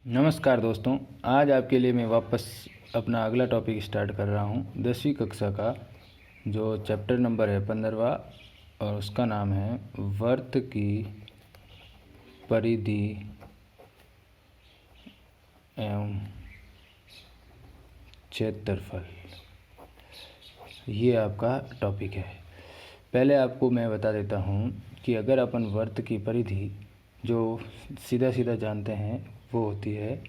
नमस्कार दोस्तों, आज आपके लिए मैं वापस अपना अगला टॉपिक स्टार्ट कर रहा हूँ 10वीं कक्षा का, जो चैप्टर नंबर है 15वां और उसका नाम है वृत्त की परिधि एवं क्षेत्रफल। ये आपका टॉपिक है। पहले आपको मैं बता देता हूँ कि अगर अपन वृत्त की परिधि जो सीधा सीधा जानते हैं वो होती है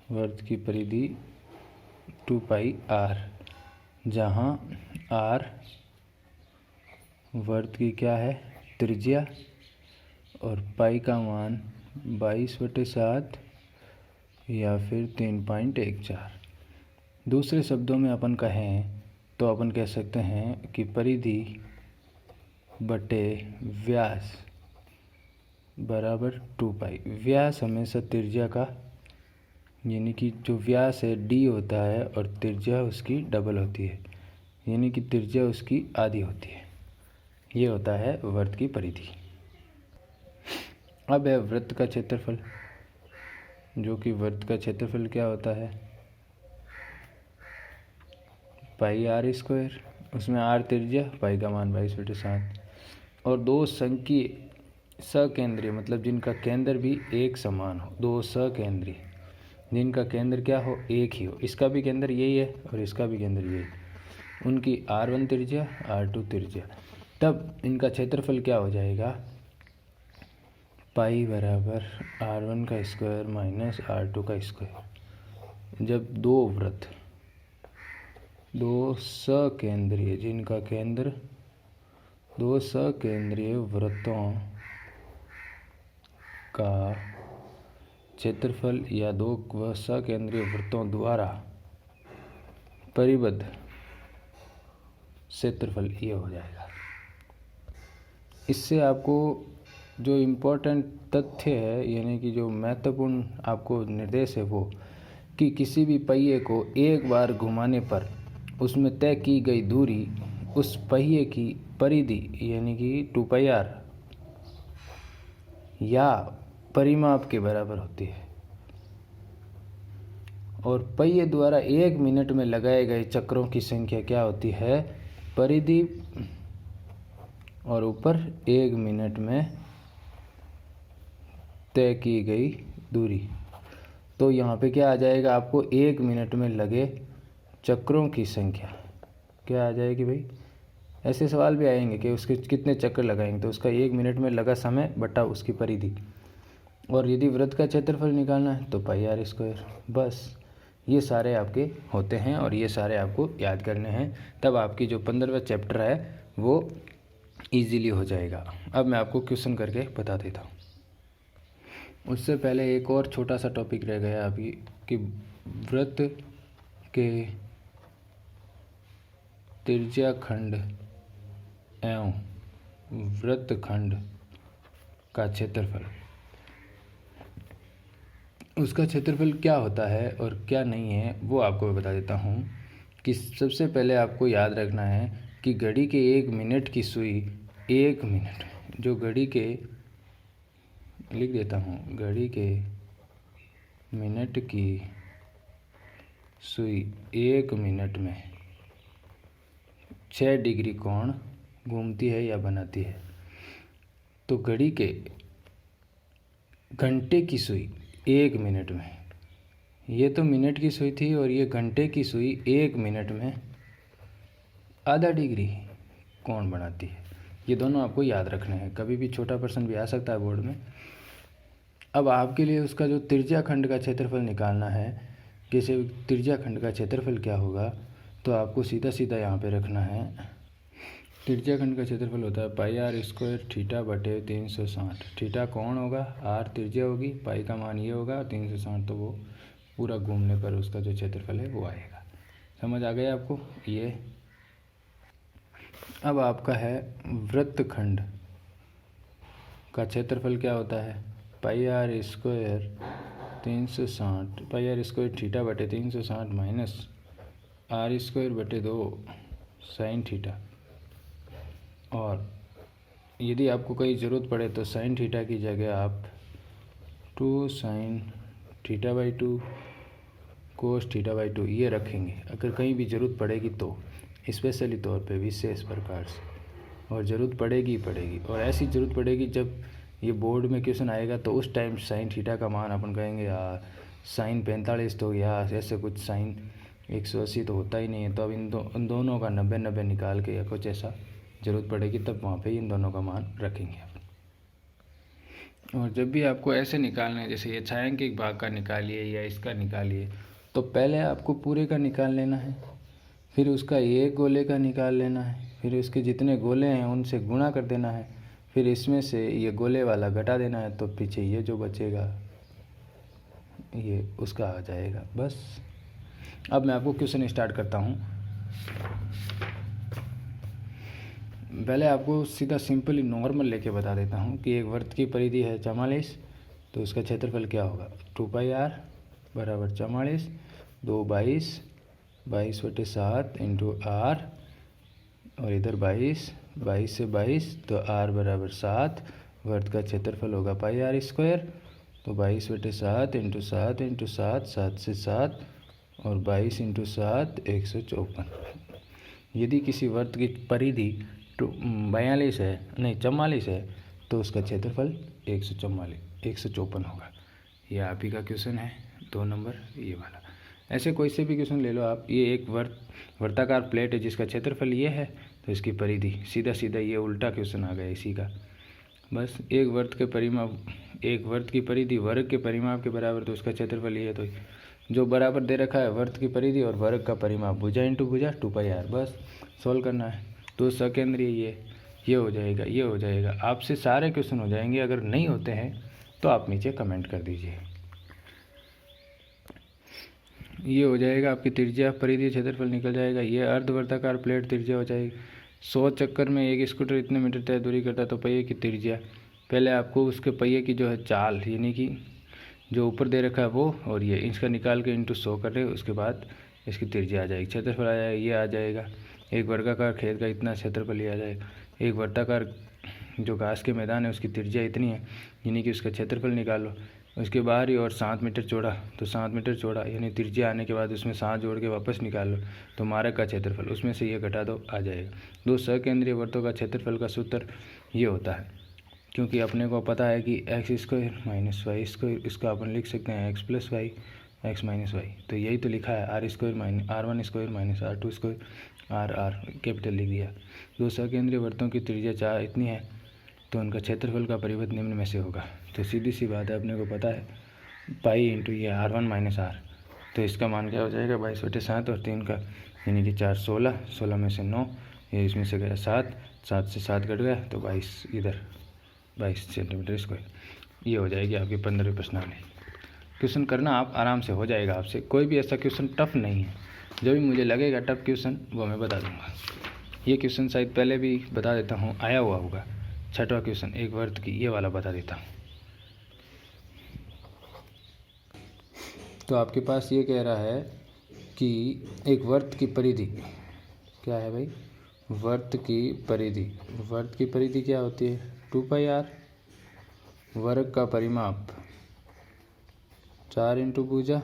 वृत्त की परिधि 2πr, जहाँ r वृत्त की क्या है त्रिज्या और पाई का मान 22/7 या फिर 3.14। दूसरे शब्दों में अपन कहें तो अपन कह सकते हैं कि परिधि बटे व्यास बराबर 2π। व्यास हमेशा त्रिज्या का, यानी कि जो व्यास है d होता है और त्रिज्या उसकी डबल होती है, यानी कि त्रिज्या उसकी आधी होती है। ये होता है वृत्त की परिधि। अब है वृत्त का क्षेत्रफल, जो कि वृत्त का क्षेत्रफल क्या होता है πr²। उसमें r त्रिज्या, पाई का मान 22/7 और दो संकीय सकेंद्रीय, मतलब जिनका केंद्र भी एक समान हो, दो सकेंद्रीय जिनका केंद्र क्या हो एक ही हो, इसका भी केंद्र यही है और इसका भी केंद्र यही, उनकी r1 त्रिज्या r2 त्रिज्या, तब इनका क्षेत्रफल क्या हो जाएगा पाई बराबर r1 का स्क्वायर माइनस r2 का स्क्वायर। जब दो सकेंद्रीय जिनका केंद्र दो सकेंद्रीय वृत्तों का क्षेत्रफल या दो सकेंद्रीय वृत्तों द्वारा परिबद्ध क्षेत्रफल ये हो जाएगा। इससे आपको जो इम्पोर्टेंट तथ्य है, यानी कि जो महत्वपूर्ण आपको निर्देश है वो कि किसी भी पहिए को एक बार घुमाने पर उसमें तय की गई दूरी उस पहिए की परिधि यानी कि 2πr या परिमाप के बराबर होती है, और पहिए द्वारा 1 मिनट में लगाए गए चक्रों की संख्या क्या होती है परिधि, और ऊपर 1 मिनट में तय की गई दूरी। तो यहाँ पे क्या आ जाएगा आपको 1 मिनट में लगे चक्रों की संख्या क्या आ जाएगी भाई। ऐसे सवाल भी आएंगे कि उसके कितने चक्कर लगाएंगे, तो उसका 1 मिनट में लगा समय बटा उसकी परिधि। और यदि वृत्त का क्षेत्रफल निकालना है तो πr²। बस ये सारे आपके होते हैं और ये सारे आपको याद करने हैं, तब आपकी जो 15वां चैप्टर है वो इजीली हो जाएगा। अब मैं आपको क्वेश्चन करके बता देता हूँ। उससे पहले एक और छोटा सा टॉपिक रह गया अभी कि वृत्त के त्रिज्याखंड एवं वृत्तखंड का क्षेत्रफल, उसका क्षेत्रफल क्या होता है और क्या नहीं है वो आपको मैं बता देता हूँ। कि सबसे पहले आपको याद रखना है कि घड़ी के 1 मिनट की सुई 1 मिनट, जो घड़ी के लिख देता हूँ, घड़ी के मिनट की सुई 1 मिनट में 6 डिग्री कोण घूमती है या बनाती है। तो घड़ी के घंटे की सुई 1 मिनट में, ये तो मिनट की सुई थी और ये घंटे की सुई 1 मिनट में आधा डिग्री कोण बनाती है। ये दोनों आपको याद रखने हैं, कभी भी छोटा प्रश्न भी आ सकता है बोर्ड में। अब आपके लिए उसका जो त्रिज्याखंड का क्षेत्रफल निकालना है, जैसे त्रिज्याखंड का क्षेत्रफल क्या होगा, तो आपको सीधा सीधा यहाँ पे रखना है। त्रिज्याखंड का क्षेत्रफल होता है πr² थीटा बटे 360। थीटा कोण होगा, r त्रिज्या होगी, पाई का मान ये होगा, 360 तो वो पूरा घूमने पर उसका जो क्षेत्रफल है वो आएगा। समझ आ गया आपको ये। अब आपका है वृत्तखंड का क्षेत्रफल क्या होता है πr² 360, πr² थीटा बटे 360 माइनस r² बटे 2 साइन थीटा। और यदि आपको कहीं ज़रूरत पड़े तो साइन थीटा की जगह आप 2 sin θ/2 cos θ/2 ये रखेंगे। अगर कहीं भी ज़रूरत पड़ेगी तो स्पेशली तौर पे विशेष प्रकार से, और ज़रूरत पड़ेगी ही पड़ेगी। और ऐसी ज़रूरत पड़ेगी जब ये बोर्ड में क्वेश्चन आएगा तो उस टाइम साइन थीटा का मान अपन कहेंगे या साइन 45 तो या ऐसे कुछ साइन 180 तो होता ही नहीं है। तो अब इन दोनों का 90-90 निकाल के या कुछ ऐसा ज़रूरत पड़ेगी तब वहाँ पे इन दोनों का मान रखेंगे। और जब भी आपको ऐसे निकालना है, जैसे ये छायांकित भाग का निकालिए या इसका निकालिए, तो पहले आपको पूरे का निकाल लेना है, फिर उसका एक गोले का निकाल लेना है, फिर उसके जितने गोले हैं उनसे गुणा कर देना है, फिर इसमें से ये गोले वाला घटा देना है, तो पीछे ये जो बचेगा ये उसका आ जाएगा। बस अब मैं आपको क्वेश्चन स्टार्ट करता हूँ। पहले आपको सीधा सिंपली नॉर्मल लेके बता देता हूँ कि एक वृत्त की परिधि है 44, तो उसका क्षेत्रफल क्या होगा 2πr बराबर 44 2 22 22/7 इंटू r, और इधर 22 से 22 तो r बराबर 7। वृत्त का क्षेत्रफल होगा πr², तो 22/7 इंटू 7 इंटू 7 7 से 7 और 22 इंटू 7 154। यदि किसी वृत्त की परिधि 42 है नहीं 44 है तो उसका क्षेत्रफल 154 होगा। ये आप ही का क्वेश्चन है 2 नंबर ये वाला। ऐसे कोई से भी क्वेश्चन ले लो आप। ये एक वर्ताकार प्लेट है जिसका क्षेत्रफल ये है, तो इसकी परिधि सीधा सीधा ये उल्टा क्वेश्चन आ गया इसी का। बस एक वृत्त की परिधि वर्ग के परिमाप के बराबर, तो उसका क्षेत्रफल ये है। तो जो बराबर दे रखा है वृत्त की परिधि और वर्ग का परिमाप, भुजा इंटू भुजा 2πr, बस सोल्व करना है। तो सकेंद्रीय ये हो जाएगा, ये हो जाएगा। आपसे सारे क्वेश्चन हो जाएंगे। अगर नहीं होते हैं तो आप नीचे कमेंट कर दीजिए। ये हो जाएगा आपकी त्रिज्या, परिधि क्षेत्रफल निकल जाएगा। ये अर्धवर्ताकार प्लेट त्रिज्या हो जाएगी। 100 चक्कर में एक स्कूटर इतने मीटर तय दूरी करता है, तो पहिए की त्रिज्या, पहले आपको उसके पहिए की जो है चाल, यानी कि जो ऊपर दे रखा है वो, और ये इसका निकाल के इंटू 100 कर रहे हो, उसके बाद इसकी त्रिज्या आ जाएगी। क्षेत्रफल आ जाएगा, ये आ जाएगा। एक वर्गाकार खेत का इतना क्षेत्रफल ये आ जाएगा। एक वर्ताकार जो घास के मैदान है उसकी त्रिज्या इतनी है, यानी कि उसका क्षेत्रफल निकालो। उसके बाहरी और 7 मीटर चौड़ा, तो 7 मीटर चौड़ा यानी त्रिज्या आने के बाद उसमें 7 जोड़ के वापस निकाल लो, तो मारक का क्षेत्रफल उसमें से ये घटा दो, आ जाएगा। 2 सकेंद्रीय वृत्तों का क्षेत्रफल का सूत्र ये होता है, क्योंकि अपने को पता है कि x² - y², इसका अपन लिख सकते हैं x + y x - y। तो यही तो लिखा है r² - r1² - r2² r capital लिख दिया। 2 सकेंद्रीय वृत्तों की त्रिज्या 4 इतनी है, तो उनका क्षेत्रफल का परिवर्त निम्न में से होगा। तो सीधी सी बात है, अपने को पता है पाई इंटू ये r1 - r, तो इसका मान क्या हो जाएगा 22/7 और 3 का यानी कि 4 16 में से 9, ये इसमें से गया 7 से 7 कट गया, तो 22 इधर 22 सेंटीमीटर स्क्वायर। ये हो जाएगी आपकी 15वीं प्रश्नावली। क्वेश्चन करना आप आराम से हो जाएगा आपसे। कोई भी ऐसा क्वेश्चन टफ नहीं है। जो भी मुझे लगेगा टफ क्वेश्चन वो मैं बता दूंगा। ये क्वेश्चन शायद पहले भी बता देता हूँ, आया हुआ होगा। 6वां क्वेश्चन एक वृत्त की, ये वाला बता देता हूँ। तो आपके पास ये कह रहा है कि एक वृत्त की परिधि क्या है भाई, वृत्त की परिधि क्या होती है 2πr, वर्ग का परिमाप 4 इंटू भुजा,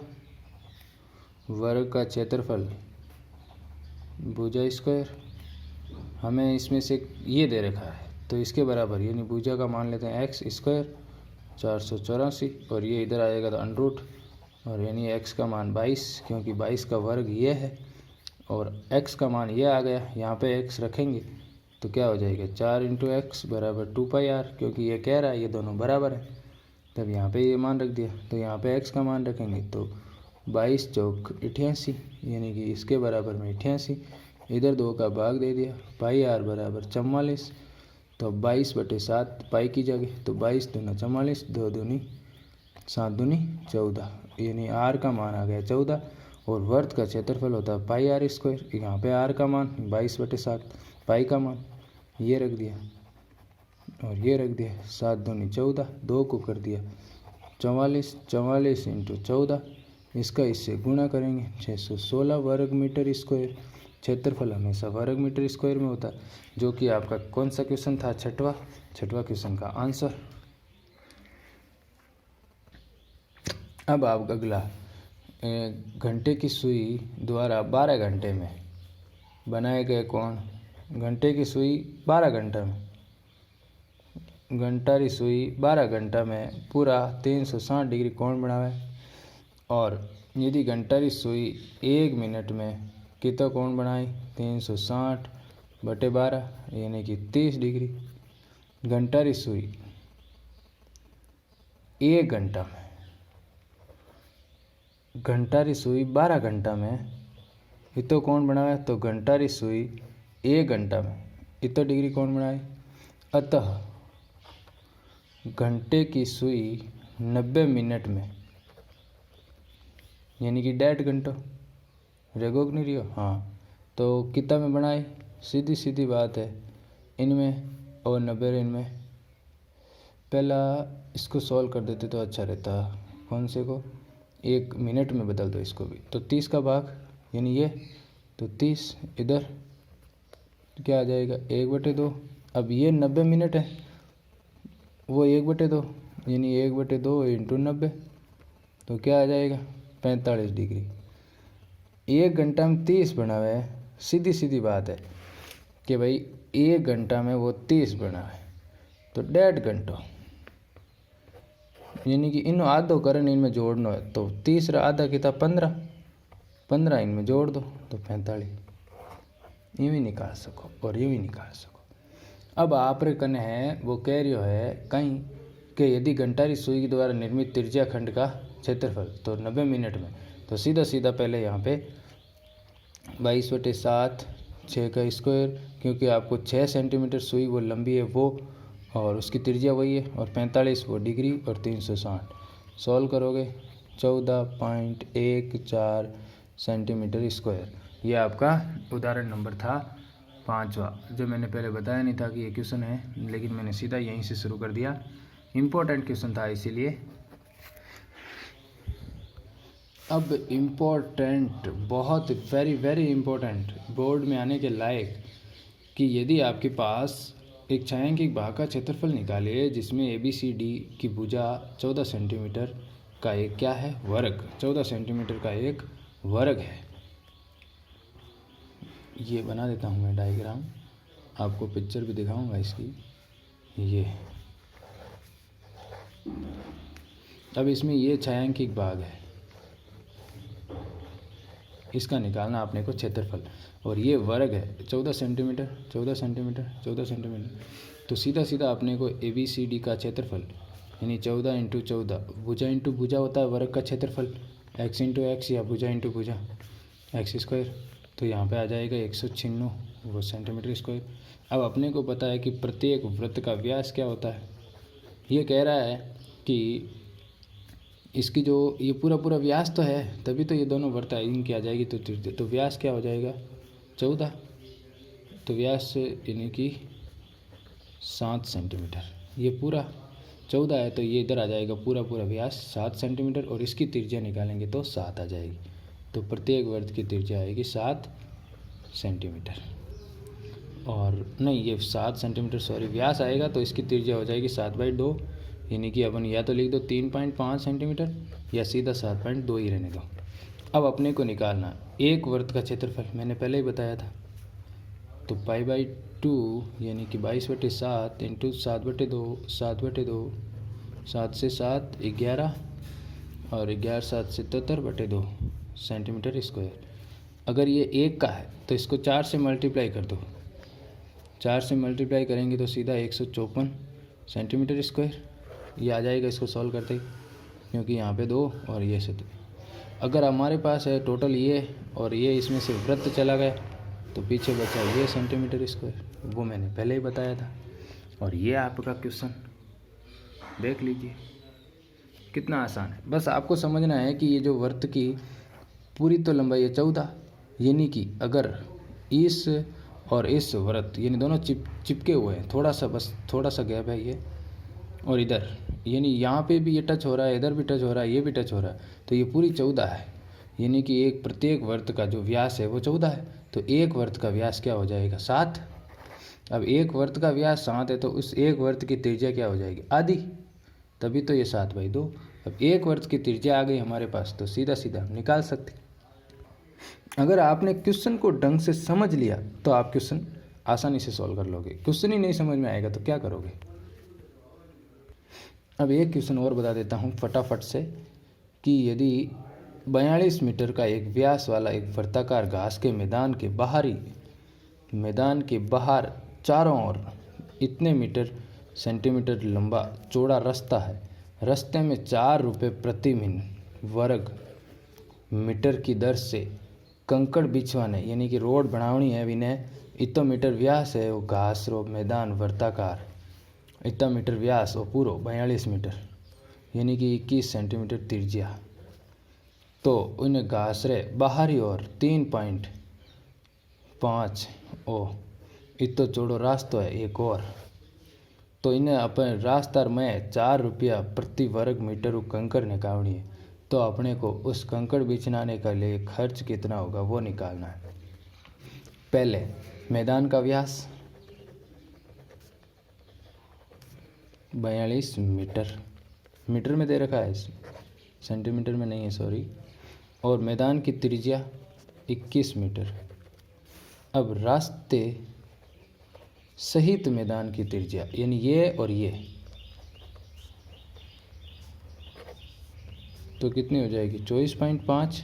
वर्ग का क्षेत्रफल भुजा²। हमें इसमें से ये दे रखा है तो इसके बराबर, यानी भुजा का मान लेते हैं x² 484, और ये इधर आएगा तो अंडरूट, और यानी x का मान 22, क्योंकि 22 का वर्ग ये है और x का मान ये आ गया। यहाँ पे x रखेंगे तो क्या हो जाएगा 4 इंटू x बराबर 2πr, क्योंकि ये कह रहा है ये दोनों बराबर है, तब यहाँ पे ये मान रख दिया। तो यहाँ पे x का मान रखेंगे तो 22 चौक 88, यानी कि इसके बराबर में 88, इधर 2 का भाग दे दिया, πr बराबर 44, तो 22/7 पाई की जगह, तो 22 दूना 44, 2 दूनी 7 दूनी 14, यानी r का मान आ गया 14। और वृत्त का क्षेत्रफल होता है πr²। यहाँ पे r का मान 22/7, पाई का मान ये रख दिया और ये रख दिया, 7 दूनी 14, 2 को कर दिया 44, 44 इंटू 14, इसका इससे गुणा करेंगे 616 वर्ग मीटर स्क्वायर। क्षेत्रफल हमेशा वर्ग मीटर स्क्वायर में होता है, जो कि आपका कौन सा क्वेश्चन था 6वां क्वेश्चन का आंसर। अब आप अगला घंटे की सुई द्वारा 12 घंटे में बनाए गए कोण, घंटे की सुई 12 घंटा में, घंटारी सुई 12 घंटा में पूरा 360 डिग्री कोण बनावे। और यदि घंटारी सुई 1 मिनट में कितना कोण बनाए, 360 बटे 12 यानी कि 30 डिग्री। घंटारी सुई 1 घंटा में, घंटारी सुई 12 घंटा में इतो कोण बनावे, तो घंटारी सुई 1 घंटा में इतो डिग्री कोण बनाए। अतः घंटे की सुई 90 मिनट में यानी कि 1.5 घंटा रेगो नहीं रियो, हाँ, तो कितना में बनाए, सीधी सीधी बात है, इनमें और 90 इनमें। पहला इसको सॉल्व कर देते तो अच्छा रहता, कौन से को 1 मिनट में बदल दो इसको भी, तो 30 का भाग यानी ये, तो 30 इधर क्या आ जाएगा 1/2। अब ये 90 मिनट है, वो 1/2 यानी 1/2 इंटू 90, तो क्या आ जाएगा 45 डिग्री। 1 घंटा में 30 बनावे है, सीधी सीधी बात है कि भाई 1 घंटा में वो 30 बनावे, तो 1.5 घंटा यानी कि इन आधो करन इनमें जोड़ना है, तो 30 आधा कितना 15 इनमें जोड़ दो तो 45, यूँ ही निकाल सको और यूँ ही निकाल सको। अब आप रे कने है वो कह रही है कहीं कि यदि घंटारी सुई के द्वारा निर्मित त्रिज्या खंड का क्षेत्रफल तो 90 मिनट में, तो सीधा सीधा पहले यहाँ पे 22/7 6 का स्क्वायर, क्योंकि आपको 6 सेंटीमीटर सुई वो लंबी है वो, और उसकी त्रिज्या वही है, और 45 वो डिग्री और 360 सॉल्व करोगे 14.14 सेंटीमीटर स्क्वायर। ये आपका उदाहरण नंबर था 5वां, जो मैंने पहले बताया नहीं था कि ये क्वेश्चन है, लेकिन मैंने सीधा यहीं से शुरू कर दिया, इम्पोर्टेंट क्वेश्चन था इसीलिए। अब इम्पोर्टेंट, बहुत वेरी वेरी इम्पोर्टेंट, बोर्ड में आने के लायक, कि यदि आपके पास एक छायांकित भाग का क्षेत्रफल निकालिए जिसमें ABCD की भुजा 14 सेंटीमीटर का एक क्या है वर्ग, 14 सेंटीमीटर का एक वर्ग है। ये बना देता हूँ मैं डायग्राम, आपको पिक्चर भी दिखाऊंगा इसकी। ये अब इसमें ये छायांकित भाग है, इसका निकालना आपने को क्षेत्रफल, और ये वर्ग है 14 सेंटीमीटर 14 सेंटीमीटर 14 सेंटीमीटर, तो सीधा सीधा आपने को ABCD का क्षेत्रफल यानी 14 इंटू 14, भुजा इंटू भुजा होता है वर्ग का क्षेत्रफल, x इंटू एक्स या भुजा इंटू भुजा एक्स स्क्वायर, तो यहाँ पे आ जाएगा 196 वो सेंटीमीटर स्क्वायर। अब अपने को पता है कि प्रत्येक वृत्त का व्यास क्या होता है, ये कह रहा है कि इसकी जो ये पूरा व्यास तो है, तभी तो ये दोनों वृत्त इनकी आ जाएगी, तो व्यास क्या हो जाएगा 14, तो व्यास यानी कि 7 सेंटीमीटर, ये पूरा 14 है, तो ये इधर आ जाएगा पूरा व्यास 7 सेंटीमीटर, और इसकी त्रिज्या निकालेंगे तो 7 आ जाएगी, तो प्रत्येक वृत्त की त्रिज्या आएगी 7 सेंटीमीटर, और नहीं ये 7 सेंटीमीटर सॉरी व्यास आएगा, तो इसकी त्रिज्या हो जाएगी 7/2, यानी कि अपन या तो लिख दो 3.5 सेंटीमीटर या सीधा 7.2 ही रहने दो। अब अपने को निकालना एक वृत्त का क्षेत्रफल, मैंने पहले ही बताया था, तो π/2 यानी कि 22/7 इंटू 7/2 7/2, 7 से 7 11, और 11 7 77/2 सेंटीमीटर स्क्वायर। अगर ये 1 का है तो इसको 4 से मल्टीप्लाई कर दो, 4 से मल्टीप्लाई करेंगे तो सीधा 154 सेंटीमीटर स्क्वायर ये आ जाएगा, इसको सॉल्व करते ही, क्योंकि यहाँ पे 2 और ये से 2। अगर हमारे पास है टोटल ये और ये, इसमें से वृत्त चला गया तो पीछे बचा ये सेंटीमीटर स्क्वायर, वो मैंने पहले ही बताया था। और ये आपका क्वेश्चन देख लीजिए कितना आसान है, बस आपको समझना है कि ये जो वृत्त की पूरी तो लंबाई है 14, यानी कि अगर इस और इस वृत्त यानी दोनों चिपके हुए हैं, थोड़ा सा गैप है ये, और इधर यानी यहाँ पे भी ये टच हो रहा है, इधर भी टच हो रहा है, ये भी टच हो रहा है, तो ये पूरी 14 है, यानी कि एक प्रत्येक वृत्त का जो व्यास है वो 14 है, तो एक वृत्त का व्यास क्या हो जाएगा 7। अब एक वृत्त का व्यास 7 है, तो उस एक वृत्त की त्रिज्या क्या हो जाएगी आधी, तभी तो ये 7/2, अब एक वृत्त की त्रिज्या आ गई हमारे पास, तो सीधा सीधा हम निकाल सकते। अगर आपने क्वेश्चन को ढंग से समझ लिया तो आप क्वेश्चन आसानी से सॉल्व कर लोगे। क्वेश्चन ही नहीं समझ में आएगा तो क्या करोगे। अब एक क्वेश्चन और बता देता हूँ फटाफट से कि यदि 42 मीटर का एक व्यास वाला एक वृत्ताकार घास के मैदान के बाहर चारों ओर इतने मीटर सेंटीमीटर लंबा चौड़ा रास्ता है। रास्ते में 4 रुपये प्रति वर्ग मीटर की दर से कंकड़ बिछवाने यानी कि रोड बनावनी है। विनय इतना मीटर व्यास है वो घास रो मैदान वृत्ताकार, इतना मीटर व्यास और पूरो 42 मीटर यानी कि 21 सेंटीमीटर त्रिज्या। तो उन्हें घास रे बाहरी ओर 3.5 ओ इतो चौड़ो रास्तो है एक और। तो इन्हें अपन रास्तार में 4 रुपया प्रति वर्ग मीटर कंकड़ निकालनी है। तो अपने को उस कंकड़ बिछाने का लिए खर्च कितना होगा वो निकालना है। पहले मैदान का व्यास 42 मीटर, मीटर में दे रखा है, सेंटीमीटर में नहीं है सॉरी। और मैदान की त्रिज्या 21 मीटर। अब रास्ते सहित मैदान की त्रिज्या यानी ये और ये तो कितनी हो जाएगी 24.5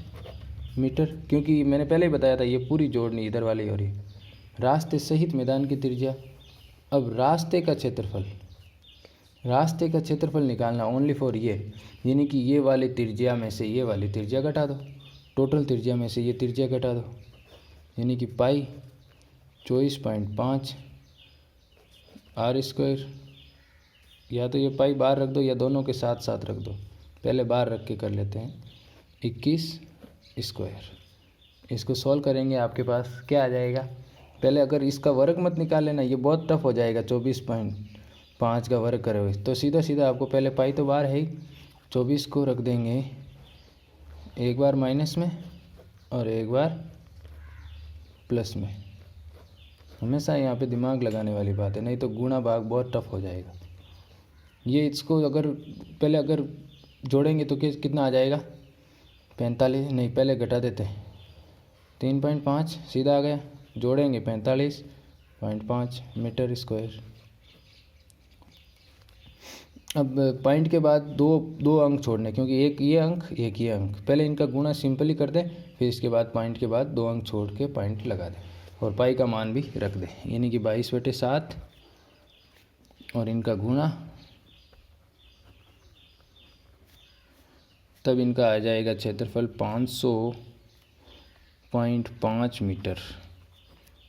मीटर, क्योंकि मैंने पहले ही बताया था ये पूरी जोड़नी इधर वाली और ये रास्ते सहित मैदान की त्रिज्या। अब रास्ते का क्षेत्रफल निकालना ओनली फॉर ये, यानी कि ये वाली त्रिज्या में से ये वाली त्रिज्या घटा दो, टोटल त्रिज्या में से ये त्रिज्या घटा दो, यानी कि पाई 24.5 आर स्क्वायर। या तो ये पाई बाहर रख दो या दोनों के साथ साथ रख दो, पहले बाहर रख के कर लेते हैं 21 स्क्वायर। इसको सॉल्व करेंगे आपके पास क्या आ जाएगा। पहले अगर इसका वर्ग मत निकाल लेना, ये बहुत टफ हो जाएगा। 24.5 का वर्ग करे हुए तो सीधा सीधा आपको पहले पाई तो बाहर है ही, 24 को रख देंगे एक बार माइनस में और एक बार प्लस में। हमेशा यहाँ पे दिमाग लगाने वाली बात है, नहीं तो गुणा भाग बहुत टफ हो जाएगा। ये इसको अगर जोड़ेंगे तो कितना आ जाएगा 45, नहीं पहले घटा देते हैं 3.5 सीधा आ गया, जोड़ेंगे 45.5 मीटर स्क्वायर। अब पॉइंट के बाद दो अंक छोड़ने, क्योंकि एक ये अंक एक ये अंक, पहले इनका गुणा सिंपली कर दें, फिर इसके बाद पॉइंट के बाद 2 अंक छोड़ के पॉइंट लगा दें और पाई का मान भी रख दें, यानी कि 22/7 और इनका गुणा, तब इनका आ जाएगा क्षेत्रफल 500.5 मीटर।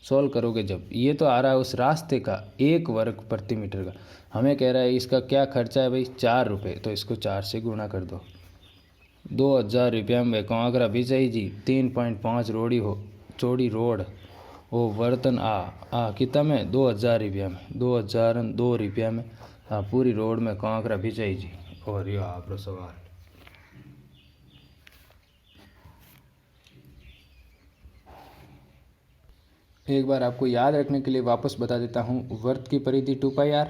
सॉल्व करोगे जब, ये तो आ रहा है उस रास्ते का 1 वर्ग प्रति मीटर का, हमें कह रहा है इसका क्या खर्चा है भाई 4 रुपये, तो इसको 4 से गुणा कर दो। 2000 रुपया में कांकरा भी चाहिए जी, 3.5 रोड़ी हो चौड़ी रोड ओ वर्तन आ कितना में 2000 रुपया में, 2002 रुपया में पूरी रोड में कांकरा भी चाहिए जी। और ये आप सवाल एक बार आपको याद रखने के लिए वापस बता देता हूँ। वर्त की परिधि 2πr,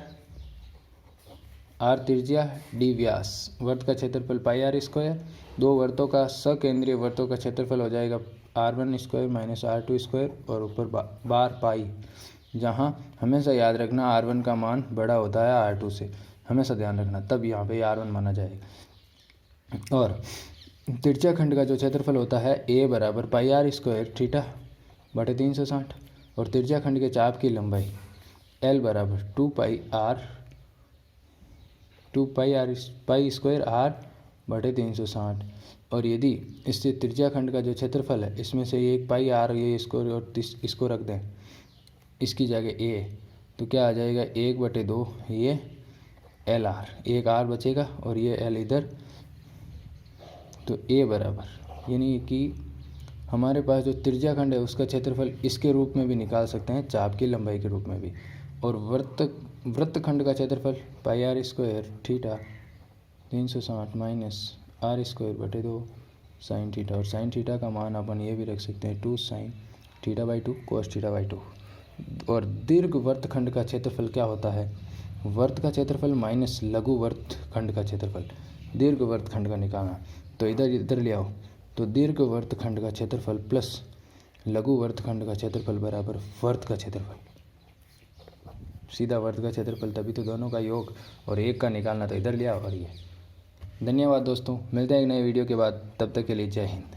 आर त्रिज्या, डी व्यास, वर्त का क्षेत्रफल πr स्क्वायर। 2 वर्तों का सकेंद्रीय वर्तों का क्षेत्रफल हो जाएगा r1 square minus r2 square और ऊपर बार पाई, जहाँ हमेशा याद रखना r1 का मान बड़ा होता है r2 से, हमेशा ध्यान रखना, तब यहाँ पे r1 माना जाएगा। और त्रिज्या खंड का जो क्षेत्रफल होता है a बराबर πr स्क्वायर थीटा बटे 360 और त्रिज्या खंड के चाप की लंबाई l बराबर 2πr स्क्वायर r बटे 360। और यदि इससे त्रिज्या खंड का जो क्षेत्रफल है इसमें से एक पाई r ये स्क्वायर और इसको रख दें इसकी जगह a, तो क्या आ जाएगा 1/2 ये एल आर, एक r बचेगा और ये l इधर, तो a बराबर, यानी कि हमारे पास जो त्रिज्या खंड है उसका क्षेत्रफल इसके रूप में भी निकाल सकते हैं, चाप की लंबाई के रूप में भी। और वृत्तखंड का क्षेत्रफल πr square theta 360 minus r square बटे 2 साइन थीटा, और साइन थीटा का मान अपन ये भी रख सकते हैं 2 साइन θ/2 cos θ/2। और दीर्घ वृत्तखंड का क्षेत्रफल क्या होता है, वर्त का क्षेत्रफल माइनस लघु वृत्तखंड का क्षेत्रफल। दीर्घ वर्तखंड का निकालना, तो इधर इधर ले आओ, तो दीर्घ वर्तखंड का क्षेत्रफल प्लस लघु वर्तखंड का क्षेत्रफल बराबर वर्त का क्षेत्रफल, सीधा वर्त का क्षेत्रफल, तभी तो दोनों का योग और एक का निकालना, तो इधर ले आओ। और ये धन्यवाद दोस्तों, मिलते हैं एक नए वीडियो के बाद, तब तक के लिए जय हिंद।